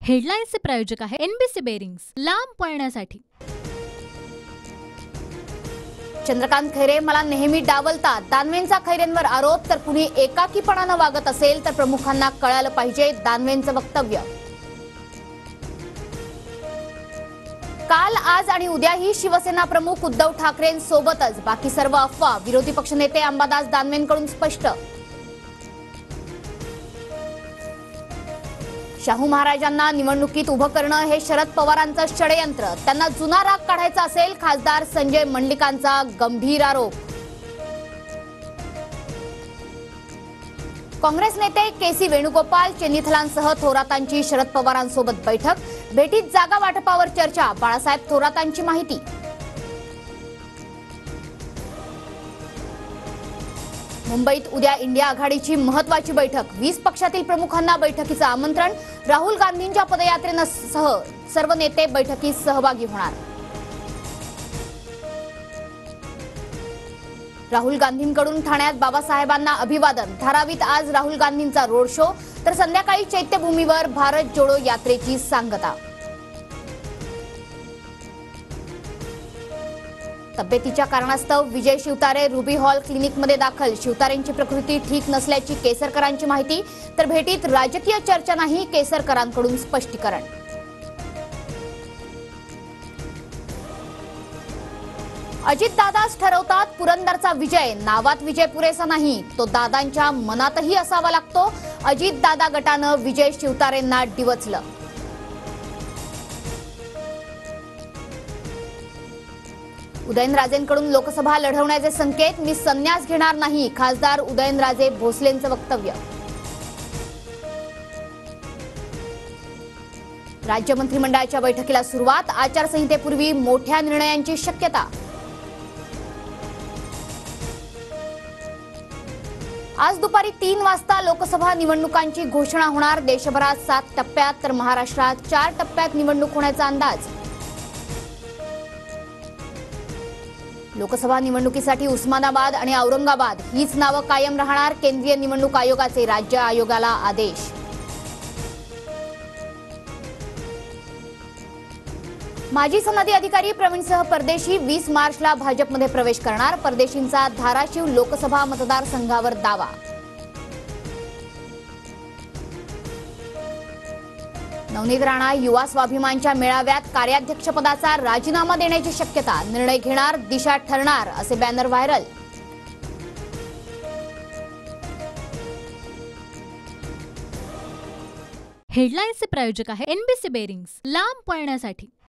हेडलाईन्सचे प्रायोजक आहे NBC bearings, लांब पळण्यासाठी। चंद्रकांत खैरे मला नेहमी डावलतात, दानवेंचा खैरेंवर आरोप। तर कुणी एकाकीपणाने वागत असेल तर प्रमुखांना कळायला पाहिजे, दानवेंचं वक्तव्य। काल, आज आणि उद्याही शिवसेना प्रमुख उद्धव ठाकरेंसोबतच, बाकी सर्व अफवा, विरोधी पक्षनेते अंबादास दानवेंकडून स्पष्ट। शाहू महाराजांना निवडणुकीत उभं करणं हे शरद पवारांचं षडयंत्र, त्यांना जुना राग काढायचा असेल, खासदार संजय मंडलिकांचा गंभीर आरोप। काँग्रेस नेते के.सी. वेणुगोपाल, चेन्नीथलांसह थोरातांची शरद पवारांसोबत बैठक, भेटीत जागा वाटपावर चर्चा, बाळासाहेब थोरातांची माहिती। मुंबईत उद्या इंडिया आघाडीची महत्त्वाची बैठक, 20 पक्षातील प्रमुखांना बैठकीचं आमंत्रण, राहुल गांधींच्या पदयात्रेसह सर्व नेते बैठकीत सहभागी होणार। राहुल गांधींकडून ठाण्यात बाबासाहेबांना अभिवादन, धारावीत आज राहुल गांधींचा रोड शो, तर संध्याकाळी चैत्यभूमीवर भारत जोडो यात्रेची सांगता। तब्येतीच्या कारणास्तव विजय शिवतारे रुबी हॉल क्लिनिकमध्ये दाखल, शिवतारेंची प्रकृती ठीक नसल्याची केसरकरांची माहिती, तर भेटीत राजकीय चर्चा नाही, केसरकरांकडून स्पष्टीकरण। अजितदादाच ठरवतात पुरंदरचा विजय, नावात विजय पुरेसा नाही, तो दादांच्या मनातही असावा लागतो, अजितदादा गटानं विजय शिवतारेंना डिवचलं। उदयनराजेंकडून लोकसभा लढवण्याचे संकेत, मी संन्यास घेणार नाही, खासदार उदयनराजे भोसलेंचं वक्तव्य। राज्य मंत्रिमंडळाच्या बैठकीला सुरुवात, आचारसंहितेपूर्वी मोठ्या निर्णयांची शक्यता। आज दुपारी 3 वाजता लोकसभा निवडणुकांची घोषणा होणार, देशभरात 7 टप्प्यात तर महाराष्ट्रात 4 टप्प्यात निवडणूक होण्याचा अंदाज। लोकसभा निवडणुकीसाठी उस्मानाबाद आणि औरंगाबाद हीच नावं कायम राहणार, केंद्रीय निवडणूक आयोगाचे राज्य आयोगाला आदेश। माजी सनदी अधिकारी प्रवीणसह परदेशी 20 मार्चला भाजपमध्ये प्रवेश करणार, परदेशींचा धाराशिव लोकसभा मतदारसंघावर दावा। नवनीत राणा युवा स्वाभिमानच्या मेळाव्यात कार्याध्यक्षपदाचा राजीनामा देण्याची शक्यता, निर्णय घेणार दिशा ठरणार, असे बॅनर व्हायरल। हेडलाईन्सचे प्रायोजक आहे एनबीसी बेरिंग्स, लांब पळण्यासाठी।